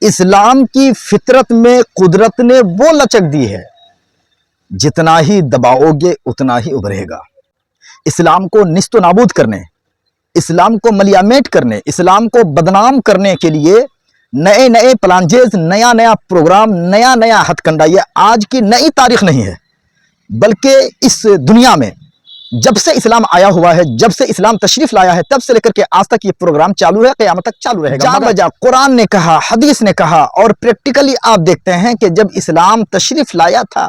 इस्लाम की फितरत में कुदरत ने वो लचक दी है, जितना ही दबाओगे उतना ही उभरेगा। इस्लाम को निस्तो नाबूद करने, इस्लाम को मलियामेट करने, इस्लाम को बदनाम करने के लिए नए नए प्लांजेस, नया नया प्रोग्राम, नया नया हथकंडा, ये आज की नई तारीख नहीं है, बल्कि इस दुनिया में जब से इस्लाम आया हुआ है, जब से इस्लाम तशरीफ लाया है, तब से लेकर के आज तक ये प्रोग्राम चालू है, क़यामत तक चालू रहेगा। जा बजा कुरान ने कहा, हदीस ने कहा, और प्रैक्टिकली आप देखते हैं कि जब इस्लाम तशरीफ लाया था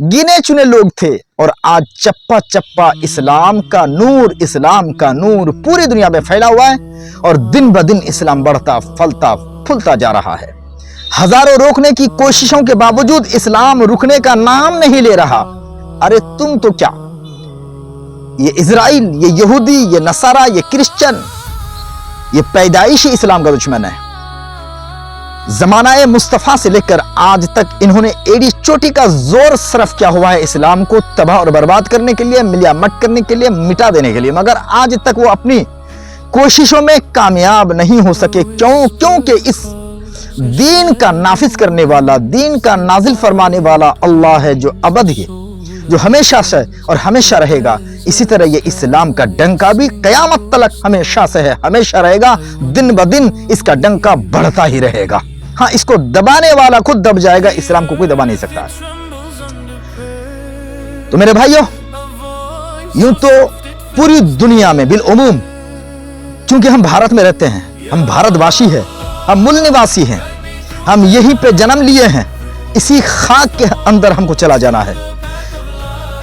गिने चुने लोग थे, और आज चप्पा चप्पा इस्लाम का नूर पूरी दुनिया में फैला हुआ है, और दिन ब दिन इस्लाम बढ़ता फलता फूलता जा रहा है। हजारों रोकने की कोशिशों के बावजूद इस्लाम रुकने का नाम नहीं ले रहा। अरे तुम तो क्या, ये इजराइल, ये यहूदी, ये नसारा, ये क्रिश्चियन, ये पैदाइशी इस्लाम का दुश्मन है। जमाना मुस्तफ़ा से लेकर आज तक इन्होंने एड़ी चोटी का जोर सर्फ किया हुआ है इस्लाम को तबाह और बर्बाद करने के लिए, मिलियामट करने के लिए, मिटा देने के लिए, मगर आज तक वो अपनी कोशिशों में कामयाब नहीं हो सके। क्यों? क्योंकि इस दीन का नाफिज करने वाला, दीन का नाजिल फरमाने वाला अल्लाह है, जो अबद है, जो हमेशा से और हमेशा रहेगा। इसी तरह ये इस्लाम का डंका भी कयामत तलक हमेशा से है, हमेशा रहेगा। दिन ब दिन इसका डंका बढ़ता ही रहेगा। हाँ, इसको दबाने वाला खुद दब जाएगा, इस्लाम को कोई दबा नहीं सकता। तो मेरे भाइयों, यूं तो पूरी दुनिया में बिल उमूम, क्योंकि हम भारत में रहते हैं, हम भारतवासी हैं, हम मूल निवासी हैं, हम यहीं पे जन्म लिए हैं, इसी खाक के अंदर हमको चला जाना है।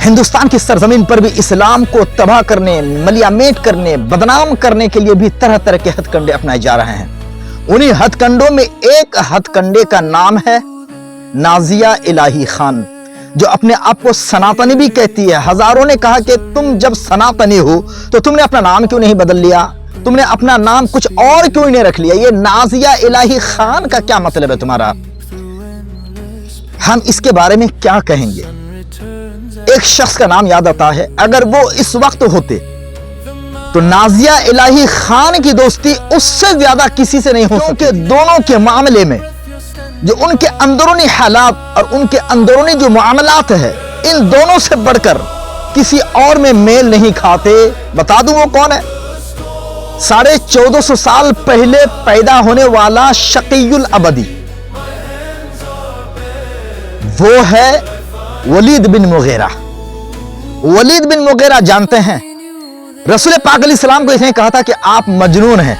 हिंदुस्तान की सरजमीन पर भी इस्लाम को तबाह करने, मलियामेट करने, बदनाम करने के लिए भी तरह तरह के हथकंडे अपनाए जा रहे हैं। उन्हीं हथकंडों में एक हथकंडे का नाम है नाजिया इलाही खान, जो अपने आप को सनातनी भी कहती है। हजारों ने कहा कि तुम जब सनातनी हो तो तुमने अपना नाम क्यों नहीं बदल लिया, तुमने अपना नाम कुछ और क्यों नहीं रख लिया, ये नाजिया इलाही खान का क्या मतलब है तुम्हारा? हम इसके बारे में क्या कहेंगे? एक शख्स का नाम याद आता है, अगर वो इस वक्त होते तो नाजिया इलाही खान की दोस्ती उससे ज्यादा किसी से नहीं हो सकती, क्योंकि दोनों के मामले में जो उनके अंदरूनी हालात और उनके अंदरूनी जो मामलात है, इन दोनों से बढ़कर किसी और में मेल नहीं खाते। बता दूं वो कौन है? 1450 साल पहले पैदा होने वाला शकीयुल अबदी, वो है वलीद बिन मुगीरा। वलीद बिन मुगीरा जानते हैं, रसूल पाक अलैहिस्सलाम को इसने कहा था कि आप मजनून हैं,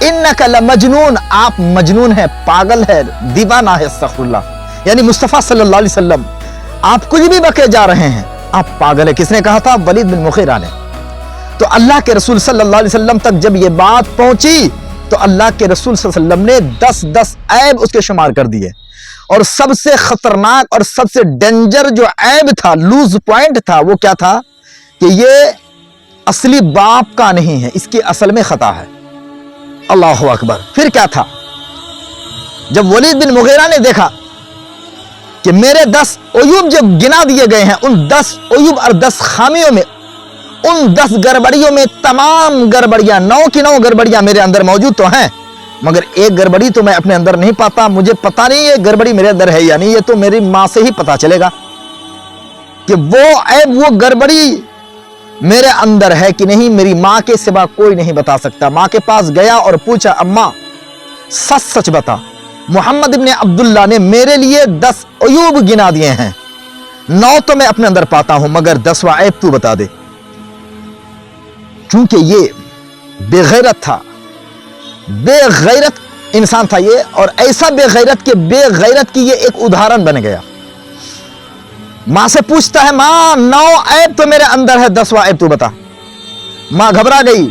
इन्नका लमजनून, आप मजनून हैं, पागल है, दीवाना है, अस्तगफिरुल्लाह। यानी मुस्तफ़ा सल्लल्लाहु अलैहि वसल्लम आप कुछ भी बके जा रहे हैं, आप पागल है। किसने कहा था? वलीद बिन मुगीरा ने। तो अल्लाह के रसूल सल्लल्लाहु अलैहि वसल्लम तक जब ये बात पहुंची तो अल्लाह के रसूल सल्लल्लाहु अलैहि वसल्लम ने 10-10 ऐब उसके शुमार कर दिए, और सबसे खतरनाक और सबसे डेंजर जो ऐब था, लूज पॉइंट था, वो क्या था कि ये असली बाप का नहीं है, इसकी असल में खता है। अल्लाह अकबर। फिर क्या था? जब वलीद बिन मुगीरा ने देखा कि मेरे 10 अयूब जो गिना दिए गए हैं, उन 10 अयूब और 10 खामियों में, उन 10 गड़बड़ियों में तमाम गड़बड़ियां, 9 की 9 गड़बड़ियां मेरे अंदर मौजूद तो हैं, मगर एक गड़बड़ी तो मैं अपने अंदर नहीं पाता। मुझे पता नहीं ये गड़बड़ी मेरे अंदर है या नहीं, ये तो मेरी मां से ही पता चलेगा कि वो ऐब, वो गड़बड़ी मेरे अंदर है कि नहीं, मेरी मां के सिवा कोई नहीं बता सकता। मां के पास गया और पूछा, अम्मा सच सच बता, मोहम्मद इब्ने अब्दुल्ला ने मेरे लिए 10 अयूब गिना दिए हैं, 9 तो मैं अपने अंदर पाता हूं, मगर 10वां ऐब तू बता दे। क्योंकि ये बेगैरत था, बेगैरत इंसान था ये, और ऐसा बेगैरत के बेगैरत की ये एक उदाहरण बन गया। मां से पूछता है, मां 9 ऐब तो मेरे अंदर है, 10वां ऐब तू बता। मां घबरा गई,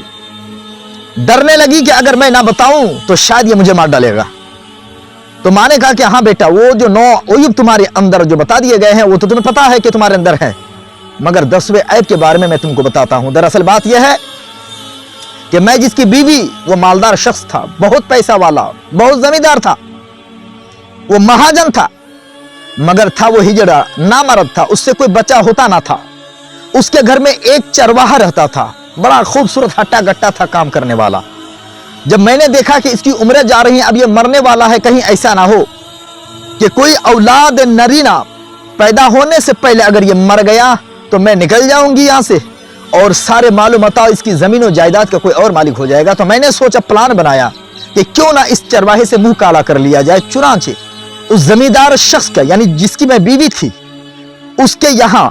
डरने लगी कि अगर मैं ना बताऊं तो शायद ये मुझे मार डालेगा। तो मां ने कहा कि हाँ बेटा, वो जो 9 अयूब तुम्हारे अंदर जो बता दिए गए हैं वो तो तुम्हें पता है कि तुम्हारे अंदर है, मगर 10वें ऐब के बारे में मैं तुमको बताता हूं। दरअसल बात यह है कि मैं जिसकी बीवी, वो मालदार शख्स था, बहुत पैसा वाला, बहुत जमींदार था, वो महाजन था, मगर था वो हिजड़ा, नामर्द था, उससे कोई बच्चा होता ना था। उसके घर में एक चरवाहा रहता था, बड़ा खूबसूरत हट्टा गट्टा था काम करने वाला। जब मैंने देखा कि इसकी उम्रें जा रही हैं, अब ये मरने वाला है, कहीं ऐसा ना हो कि कोई औलाद नरीना पैदा होने से पहले अगर ये मर गया तो मैं निकल जाऊंगी यहाँ से और सारे मालूम मता इसकी जमीन और जायदाद का कोई और मालिक हो जाएगा। तो मैंने सोचा, प्लान बनाया कि क्यों ना इस चरवाहे से मुंह काला कर लिया जाए, चुनांचे उस जमींदार शख्स का, यानी जिसकी मैं बीवी थी, उसके यहाँ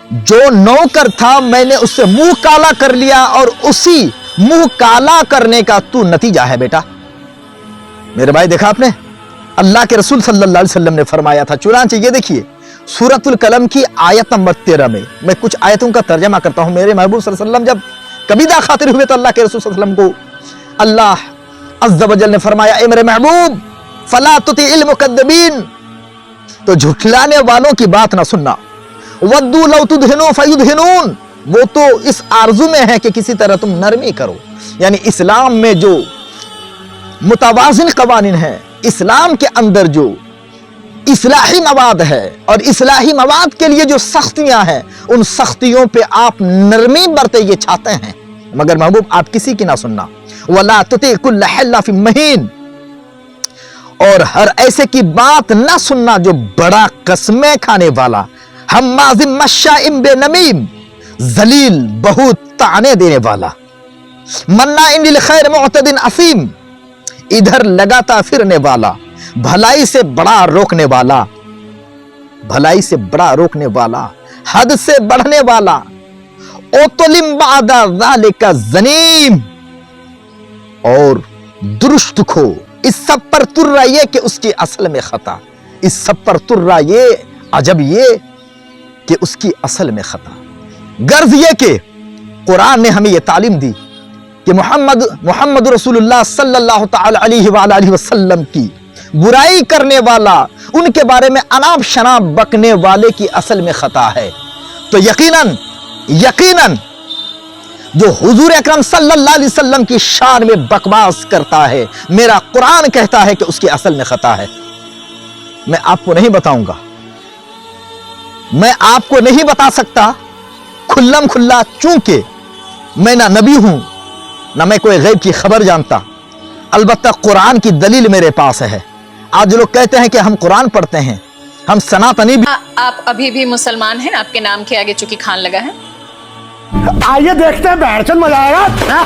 जो नौकर था, मैंने उससे मुंह काला कर लिया और उसी मुंह काला करने का तू नतीजा है बेटा। मेरे भाई देखा आपने, अल्लाह के रसूल सल्लल्लाहु अलैहि वसल्लम ने फरमाया था। चुनांचे ये देखिए सूरतुल कलम की आयत नंबर 13 में मैं कुछ आयतों का तर्जमा करता हूं। मेरे महबूब सल्लल्लाहु अलैहि वसल्लम जब कबीदा खातिर हुए तो अल्लाह के रसूल सल्लल्लाहु अलैहि वसल्लम को अल्लाह अज़्ज़ा वजल ने फरमाया, ए मेरे महबूब फला तुतिइल मुकद्दबीन, तो झुठलाने वालों की बात ना सुनना। वद्दू लौ तुदहिनु फयुदहिनून, वो तो इस आरजू में है कि किसी तरह तुम नरमी करो। यानी इस्लाम में जो मुतवाज़िन कवानीन है, इस्लाम के अंदर जो इस्लाही मवाद है और इस्लाही मवाद के लिए जो सख्तियां हैं, उन सख्तियों पे आप नरमी बरते ये चाहते हैं, मगर महबूब आप किसी की ना सुनना। वला तुति कुल्ल हल्लाफिन महीन, और हर ऐसे की बात ना सुनना जो बड़ा कसमें खाने वाला, हम्माजिम मश्शाइम बेनमीम, जलील बहुत ताने देने वाला, मन्नाइन लिल खैर मुअतदिन असीम, इधर लगाता फिरने वाला, भलाई से बड़ा रोकने वाला, भलाई से बड़ा रोकने वाला, हद से बढ़ने वाला, ओतलिम बादा ज़ालिका ज़नीम, और दुरुस्त खो। इस सब पर तुर्रा ये कि उसकी असल में खता, इस सब पर तुर्रा ये, अजब ये कि उसकी असल में खता। गर्ज ये कि कुरान ने हमें ये तालीम दी कि मोहम्मद रसूलुल्लाह सल्लल्लाहु तआला अलैहि वसल्लम की बुराई करने वाला, उनके बारे में अनाप शनाप बकने वाले की असल में खता है। तो यकीनन जो हुजूर अकरम सल्लल्लाहु अलैहि वसल्लम की शान में बकवास करता है, मेरा कुरान कहता है कि उसकी असल में खता है। मैं आपको नहीं बताऊंगा, मैं आपको नहीं बता सकता खुल्लम खुल्ला, चूंकि मैं ना नबी हूं ना मैं कोई गैब की खबर जानता। अलबत्ता कुरान की दलील मेरे पास है। आज लोग कहते हैं कि हम कुरान पढ़ते हैं, हम सनातनी भी। आप अभी भी मुसलमान हैं? आपके नाम के आगे चूंकि खान लगा है। आइए देखते हैं, बैठचंद मजा आएगा।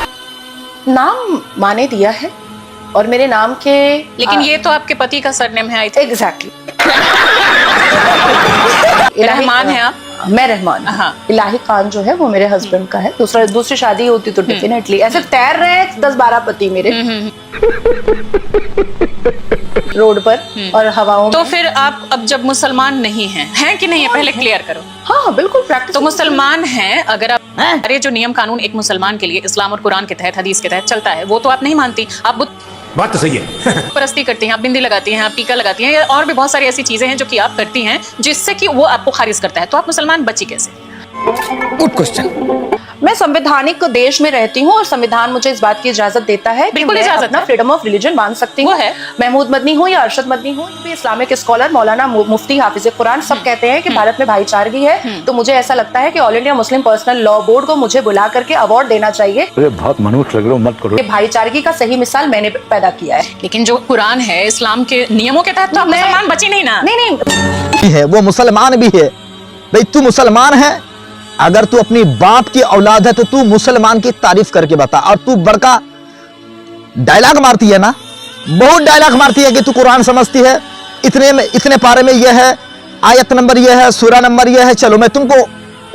नाम माने दिया है और मेरे नाम के, लेकिन ये तो आपके पति का सरनेम है। एग्जैक्टली। रहमान है आप? मैं रहमान। हाँ। इलाही खान जो है वो मेरे हस्बैंड का है। दूसरी शादी होती तो डेफिनेटली ऐसे तैर रहे हैं 10-12 पति मेरे रोड पर और हवाओं में। तो फिर आप अब जब मुसलमान नहीं हैं कि नहीं है, पहले क्लियर करो। हाँ बिल्कुल प्रैक्टिस। तो मुसलमान हैं, अगर आप अरे जो नियम कानून एक मुसलमान के लिए इस्लाम और कुरान के तहत, हदीस के तहत चलता है, वो तो आप नहीं मानती। आप बुत बात तो सही है। परस्ती करती हैं, आप बिंदी लगाती हैं, आप टीका लगाती हैं, और भी बहुत सारी ऐसी चीजें हैं जो कि आप करती हैं जिससे कि वो आपको खारिज करता है। तो आप मुसलमान बची कैसे? Good question. मैं संवैधानिक देश में रहती हूँ और संविधान मुझे इस बात की इजाजत देता है कि मैं अपना फ्रीडम ऑफ रिलीजन मान सकती हूँ। महमूद मदनी हो या अरशद मदनी हो, भी इस्लामिक स्कॉलर, मौलाना, मुफ्ती, हाफिज कुरान, सब कहते हैं कि भारत में भाईचारगी है। तो मुझे ऐसा लगता है कि all India Muslim personal law board को मुझे बुला करके अवार्ड देना चाहिए। बहुत मनुष्य लग रहे हो, मत करो। भाईचारगी का सही मिसाल मैंने पैदा किया है। लेकिन जो कुरान है, इस्लाम के नियमों के तहत तो आप मुसलमान बची नहीं ना। नहीं है, वो मुसलमान भी है। भाई तू मुसलमान है, अगर तू अपनी बाप की औलाद है तो तू मुसलमान की तारीफ करके बता। और तू बड़का डायलॉग मारती है ना, बहुत डायलॉग मारती है कि तू कुरान समझती है, इतने पारे में यह है, आयत नंबर यह है, सूरा नंबर यह है। चलो मैं तुमको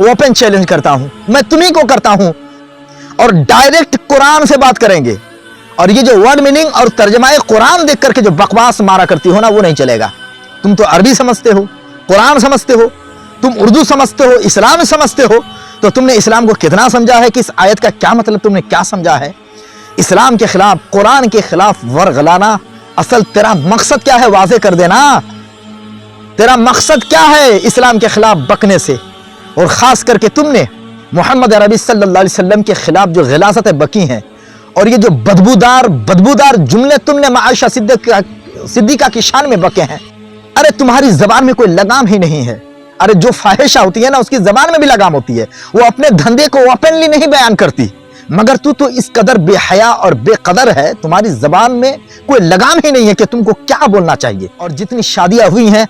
ओपन चैलेंज करता हूं, मैं तुम्ही को करता हूं, और डायरेक्ट कुरान से बात करेंगे। और ये जो वर्ड मीनिंग और तर्जमाए कुरान देख करके जो बकवास मारा करती हो ना, वो नहीं चलेगा। तुम तो अरबी समझते हो, कुरान समझते हो, तुम उर्दू समझते हो, इस्लाम समझते हो, तो तुमने इस्लाम को कितना समझा है कि इस आयत का क्या मतलब तुमने क्या समझा है? इस्लाम के खिलाफ, कुरान के खिलाफ वर्गलाना, असल तेरा मकसद क्या है? वाज़े कर देना, तेरा मकसद क्या है इस्लाम के खिलाफ बकने से? और खास करके तुमने मोहम्मद अरबी सल्लल्लाहु अलैहि वसल्लम के खिलाफ जो गिलासतें बकी हैं, और ये जो बदबूदार जुमले तुमने आयशा सिद्दीका की शान में बके हैं। अरे तुम्हारी जबान में कोई लगाम ही नहीं है। अरे जो फाहिशा होती है ना, उसकी जबान में भी लगाम होती है। वो अपने धंधे को ओपनली नहीं बयान करती, मगर तू तो इस कदर बेहया और बेकदर है, तुम्हारी जबान में कोई लगाम ही नहीं है कि तुमको क्या बोलना चाहिए। और जितनी शादियां हुई हैं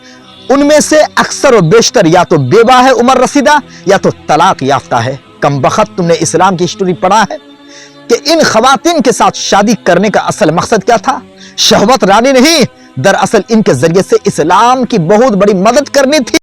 उनमें से अक्सर और बेशतर या तो बेवा है उमर रसीदा या तो तलाक याफ्ता है। कम बखत तुमने इस्लाम की हिस्ट्री पढ़ा है कि इन खवातीन के साथ शादी करने का असल मकसद क्या था? शहवत रानी नहीं, दरअसल इनके जरिए से इस्लाम की बहुत बड़ी मदद करनी थी।